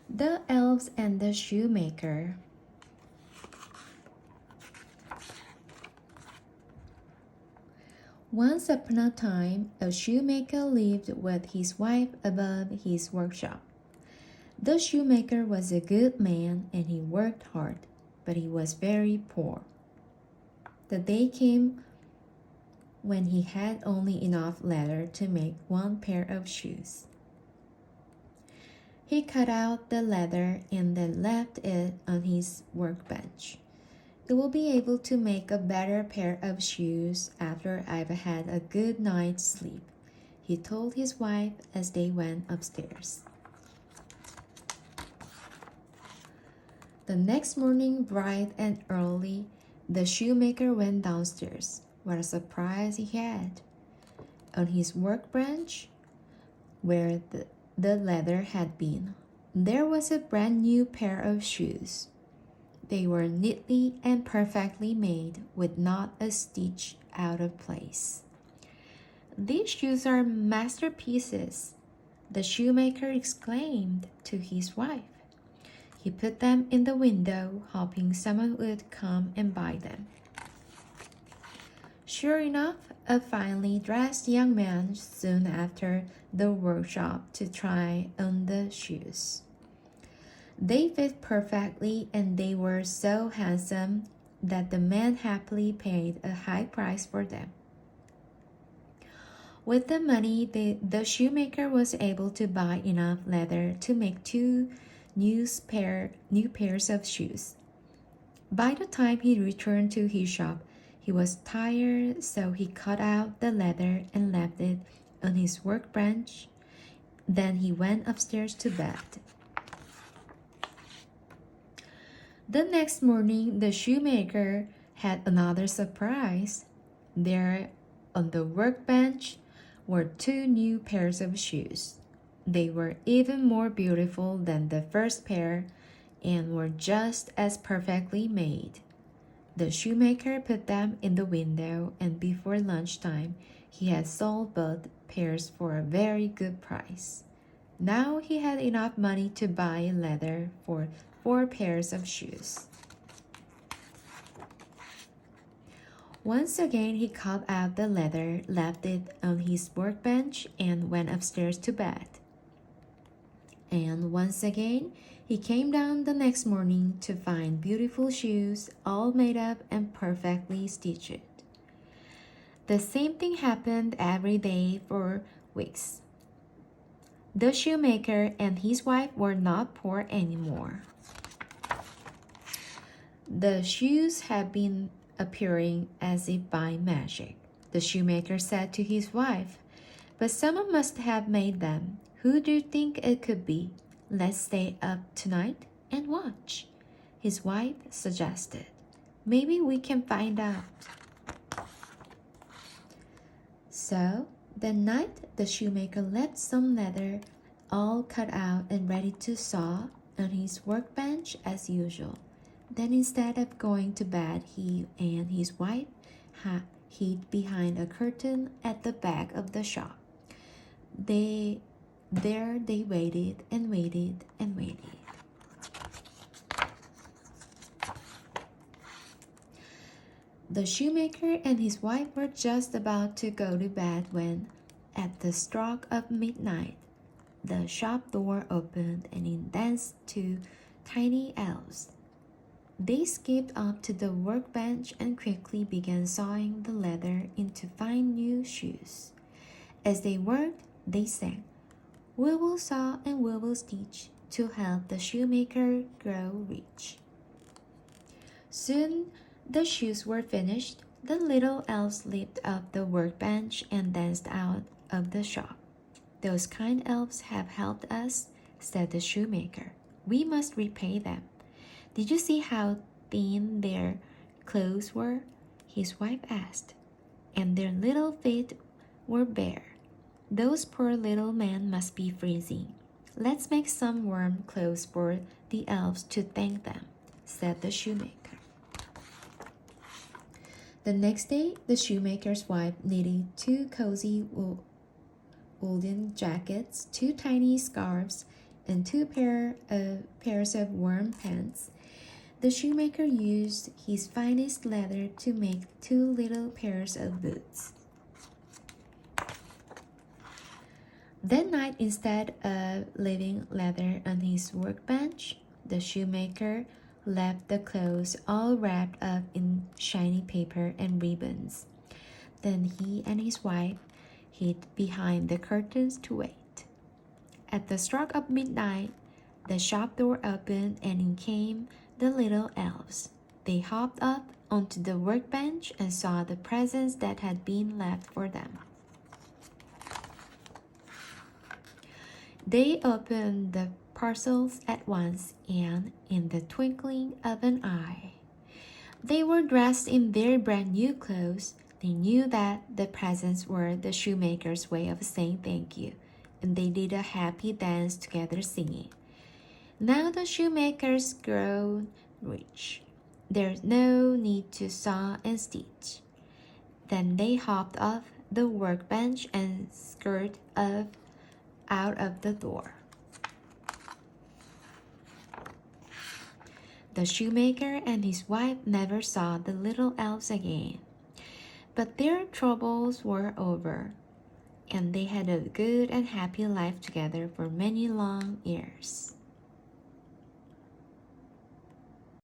The Elves and the Shoemaker. Once upon a time, a shoemaker lived with his wife above his workshop. The shoemaker was a good man and he worked hard, but he was very poor. The day came when he had only enough leather to make one pair of shoes. He cut out the leather and then left it on his workbench. "It will be able to make a better pair of shoes after I've had a good night's sleep," he told his wife as they went upstairs. The next morning, bright and early, the shoemaker went downstairs. What a surprise he had! On his workbench, where the leather had been, there was a brand new pair of shoes. They were neatly and perfectly made, with not a stitch out of place. "These shoes are masterpieces," the shoemaker exclaimed to his wife. He put them in the window, hoping someone would come and buy them. Sure enough, a finely dressed young man soon after the workshop to try on the shoes. They fit perfectly and they were so handsome that the man happily paid a high price for them. With the money, the shoemaker was able to buy enough leather to make two new pairs of shoes. By the time he returned to his shop, he was tired, so he cut out the leather and left it on his workbench. Then he went upstairs to bed. The next morning, the shoemaker had another surprise. There on the workbench were two new pairs of shoes. They were even more beautiful than the first pair and were just as perfectly made. The shoemaker put them in the window, and before lunchtime, he had sold both pairs for a very good price. Now he had enough money to buy leather for 4 pairs of shoes. Once again, he cut out the leather, left it on his workbench, and went upstairs to bed. And once again, he came down the next morning to find beautiful shoes, all made up and perfectly stitched. The same thing happened every day for weeks. The shoemaker and his wife were not poor anymore. The shoes had been appearing as if by magic. The shoemaker said to his wife, "But someone must have made them. Who do you think it could be? Let's stay up tonight and watch," his wife suggested. "Maybe we can find out." So that night, the shoemaker left some leather all cut out and ready to sew on his workbench as usual. Then instead of going to bed, he and his wife hid behind a curtain at the back of the shop. They waited and waited and waited. The shoemaker and his wife were just about to go to bed when, at the stroke of midnight, the shop door opened and in danced 2 tiny elves. They skipped up to the workbench and quickly began sewing the leather into fine new shoes. As they worked, they sang, "We will sew and we will stitch to help the shoemaker grow rich." Soon the shoes were finished. The little elves leaped up the workbench and danced out of the shop. "Those kind elves have helped us," said the shoemaker. "We must repay them. Did you see how thin their clothes were?" his wife asked. "And their little feet were bare. Those poor little men must be freezing. Let's make some warm clothes for the elves to thank them," said the shoemaker. The next day, the shoemaker's wife knitted 2 cozy woolen jackets, 2 tiny scarves, and two pairs of warm pants. The shoemaker used his finest leather to make two little pairs of boots. That night, instead of leaving leather on his workbench, the shoemaker left the clothes all wrapped up in shiny paper and ribbons. Then he and his wife hid behind the curtains to wait. At the stroke of midnight, the shop door opened and in came the little elves. They hopped up onto the workbench and saw the presents that had been left for them. They opened the parcels at once and, in the twinkling of an eye, they were dressed in their brand new clothes. They knew that the presents were the shoemaker's way of saying thank you, and they did a happy dance together singing, "Now the shoemaker's grown rich. There's no need to saw and stitch." Then they hopped off the workbench and scurried out of the door. The shoemaker and his wife never saw the little elves again, but their troubles were over, and they had a good and happy life together for many long years.